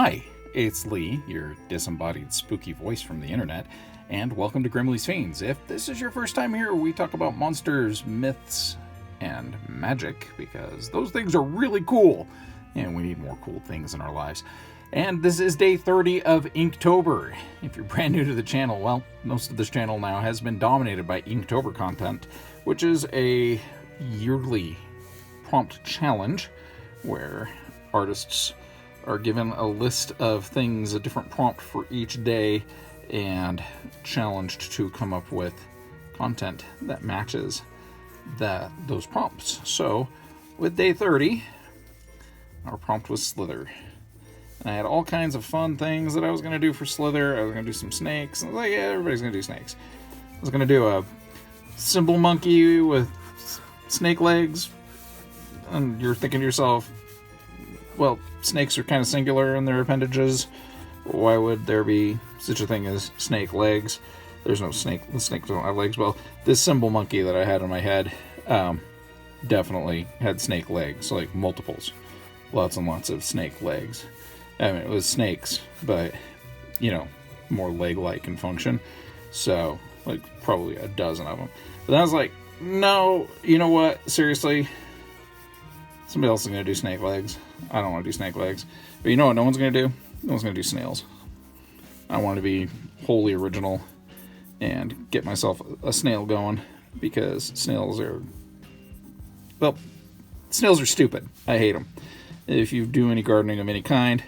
Hi, it's Lee, your disembodied spooky voice from the internet, and welcome to Grimmleighs Fiends. If this is your first time here, we talk about monsters, myths, and magic, because those things are really cool, and we need more cool things in our lives. And this is day 30 of Inktober. If you're brand new to the channel, well, most of this channel now has been dominated by Inktober content, which is a yearly prompt challenge where artists are given a list of things, a different prompt for each day, and challenged to come up with content that matches those prompts. So, with day 30, our prompt was Slither. And I had all kinds of fun things that I was going to do for Slither. I was going to do some snakes. I was like, yeah, everybody's going to do snakes. I was going to do a symbol monkey with snake legs. And you're thinking to yourself, well, snakes are kind of singular in their appendages. Why would there be such a thing as snake legs? There's no snake. The snakes don't have legs. Well, this symbol monkey that I had in my head definitely had snake legs, like multiples. Lots and lots of snake legs. I mean, it was snakes, but, more leg-like in function. So, like, probably a dozen of them. But then I was like, no, you know what? Seriously? Somebody else is going to do snake legs. I don't want to do snake legs. But you know what no one's going to do? No one's going to do snails. I want to be wholly original and get myself a snail going, because snails are stupid. I hate them. If you do any gardening of any kind,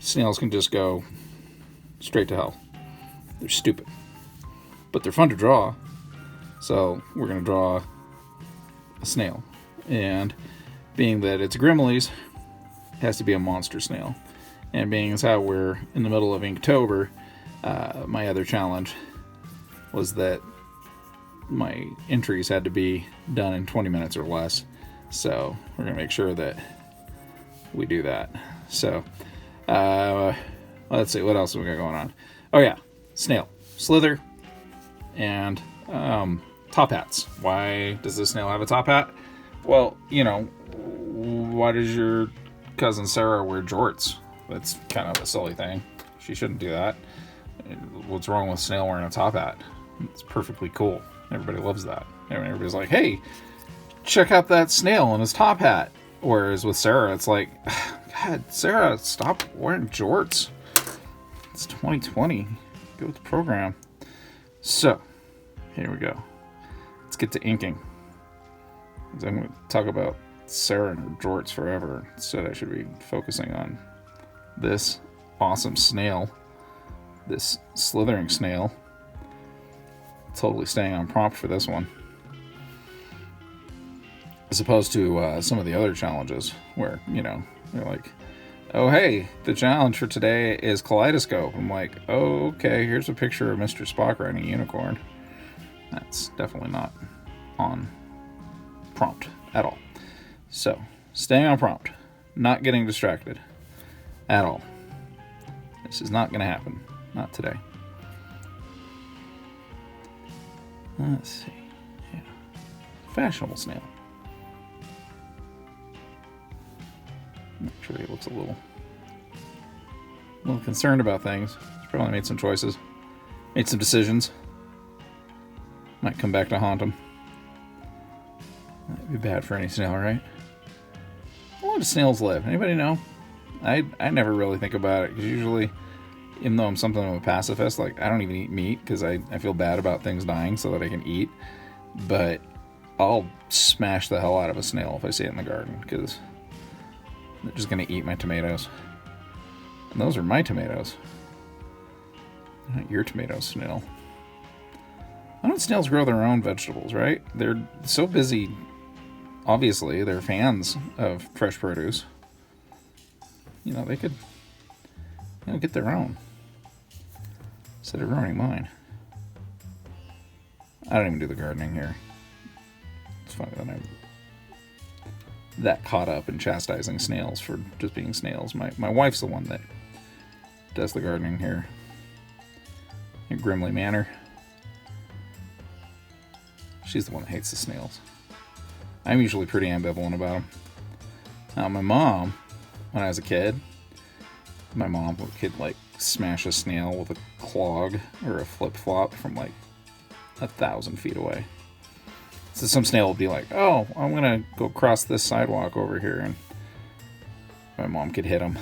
snails can just go straight to hell. They're stupid. But they're fun to draw. So we're going to draw a snail. And being that it's Grimmleighs, it has to be a monster snail. And being as how we're in the middle of Inktober, my other challenge was that my entries had to be done in 20 minutes or less. So we're going to make sure that we do that. So, let's see, what else have we got going on? Oh yeah, snail, Slither, and top hats. Why does this snail have a top hat? Well, why does your cousin Sarah wear jorts? That's kind of a silly thing. She shouldn't do that. What's wrong with snail wearing a top hat? It's perfectly cool. Everybody loves that. Everybody's like, hey, check out that snail in his top hat. Whereas with Sarah, it's like, God, Sarah, stop wearing jorts. It's 2020. Go with the program. So, here we go. Let's get to inking. I'm going to talk about Sarah and her jorts forever. Instead, I should be focusing on this awesome snail. This slithering snail. Totally staying on prompt for this one. As opposed to some of the other challenges where, they're like, oh, hey, the challenge for today is kaleidoscope. I'm like, oh, okay, here's a picture of Mr. Spock riding a unicorn. That's definitely not on prompt at all. So, staying on prompt, not getting distracted at all. This is not going to happen. Not today. Let's see. Yeah. Fashionable snail. Actually, it looks a little concerned about things. He's probably made some choices. Made some decisions. Might come back to haunt him. That'd be bad for any snail, right? How long do snails live? Anybody know? I never really think about it, because usually, even though I'm something of a pacifist, like, I don't even eat meat because I feel bad about things dying so that I can eat. But I'll smash the hell out of a snail if I see it in the garden, because they're just going to eat my tomatoes. And those are my tomatoes. Not your tomatoes, snail. Why don't snails grow their own vegetables, right? They're so busy. Obviously, they're fans of fresh produce. They could get their own. Instead of ruining mine. I don't even do the gardening here. It's funny that I'm that caught up in chastising snails for just being snails. My wife's the one that does the gardening here in Grimmleigh Manor. She's the one that hates the snails. I'm usually pretty ambivalent about them. Now, my mom, when I was a kid, My mom could like smash a snail with a clog or a flip-flop from like 1,000 feet away. So some snail will be like, oh, I'm going to go cross this sidewalk over here, and my mom could hit him.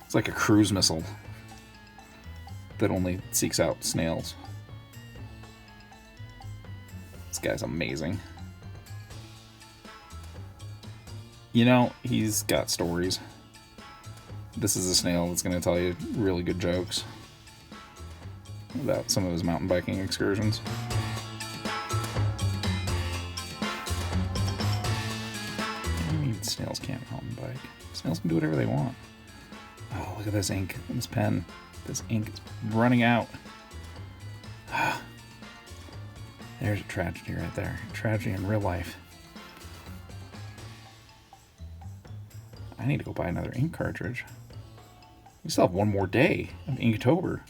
It's like a cruise missile that only seeks out snails. This guy's amazing. You know, he's got stories. This is a snail that's going to tell you really good jokes about some of his mountain biking excursions. I mean, snails can't mountain bike. Snails can do whatever they want. Oh, look at this ink in this pen. This ink is running out. There's a tragedy right there. A tragedy in real life. I need to go buy another ink cartridge. We still have one more day of Inktober.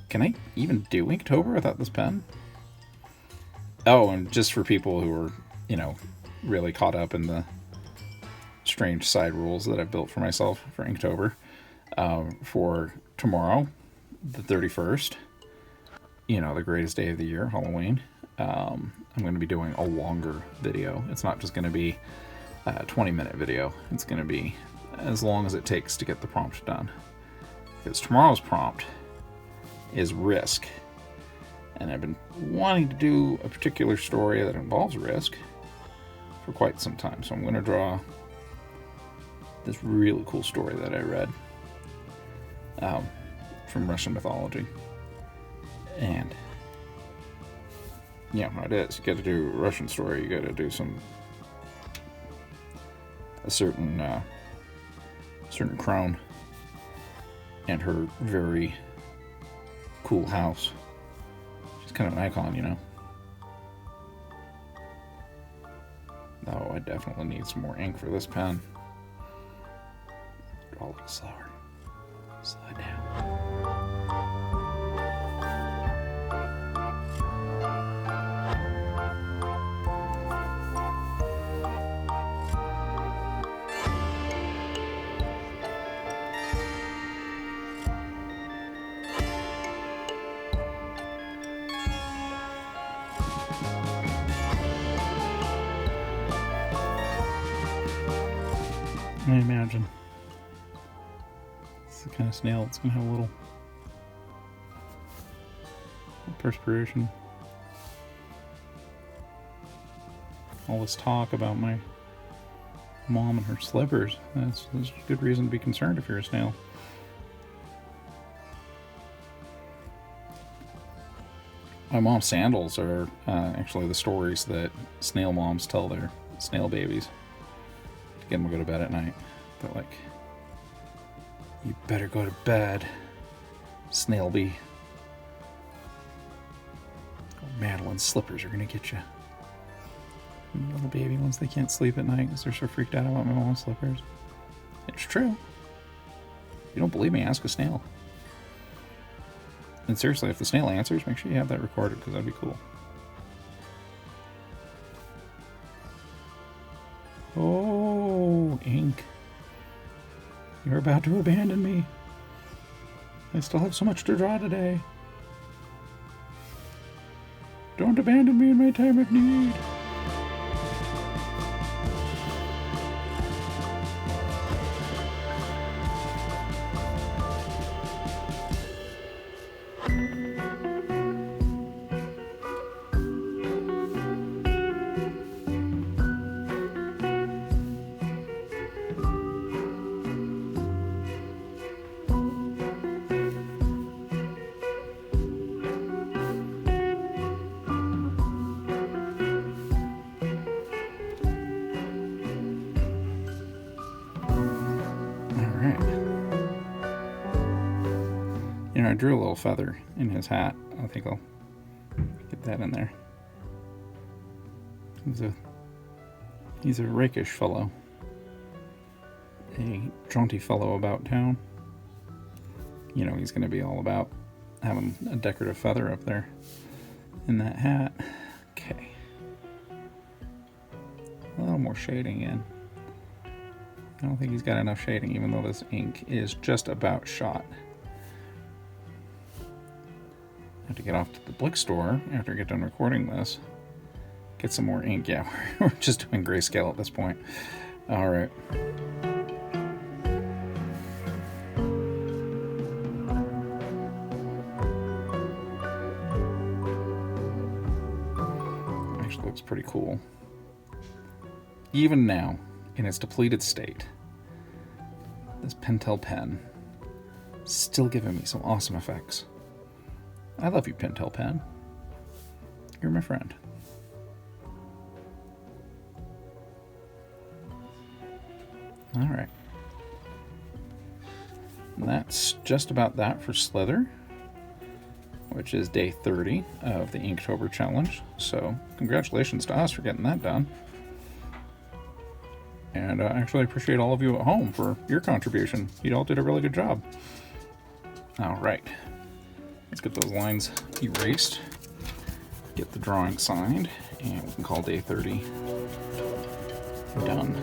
Can I even do Inktober without this pen? Oh, and just for people who are, really caught up in the strange side rules that I've built for myself for Inktober, for tomorrow, the 31st, the greatest day of the year, Halloween, I'm going to be doing a longer video. It's not just going to be a 20-minute video. It's going to be as long as it takes to get the prompt done. Because tomorrow's prompt is risk. And I've been wanting to do a particular story that involves risk for quite some time. So I'm going to draw this really cool story that I read from Russian mythology. And how it is. You got to do a Russian story. You got to do a certain crone and her very cool house. She's kind of an icon, Oh, I definitely need some more ink for this pen. Draw a little slower. Slow it down. I imagine it's the kind of snail that's going to have a little perspiration. All this talk about my mom and her slippers. That's a good reason to be concerned if you're a snail. My mom's sandals are actually the stories that snail moms tell their snail babies. Get them to go to bed at night. They're like, you better go to bed, Snailby. Madeline's slippers are going to get you. And little baby ones, they can't sleep at night because they're so freaked out about my mom's slippers. It's true. If you don't believe me, ask a snail. And seriously, if the snail answers, make sure you have that recorded because that'd be cool. Oh, ink. You're about to abandon me. I still have so much to draw today. Don't abandon me in my time of need. I drew a little feather in his hat. I think I'll get that in there. He's a rakish fellow. A jaunty fellow about town. He's going to be all about having a decorative feather up there in that hat. Okay. A little more shading in. I don't think he's got enough shading, even though this ink is just about shot. I have to get off to the Blick store after I get done recording this. Get some more ink. Yeah, we're just doing grayscale at this point. All right. Actually looks pretty cool. Even now, in its depleted state, this Pentel pen still giving me some awesome effects. I love you, Pentel pen. You're my friend. All right. And that's just about that for Slither, which is day 30 of the Inktober challenge. So congratulations to us for getting that done. And I actually appreciate all of you at home for your contribution. You all did a really good job. All right. Let's get those lines erased, get the drawing signed, and we can call day 30 done.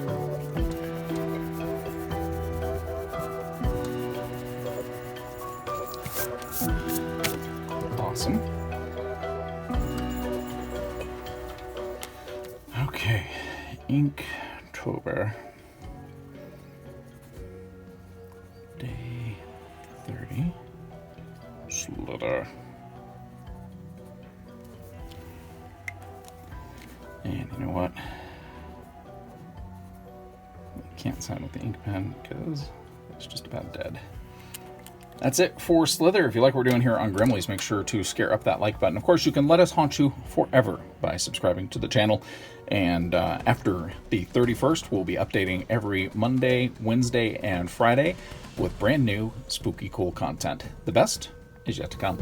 Awesome. Okay, Inktober. Day 30. Slither. And you know what? I can't sign with the ink pen because it's just about dead. That's it for Slither. If you like what we're doing here on Grimmleighs, make sure to scare up that like button. Of course, you can let us haunt you forever by subscribing to the channel. And after the 31st, we'll be updating every Monday, Wednesday, and Friday with brand new spooky cool content. The best is yet to come.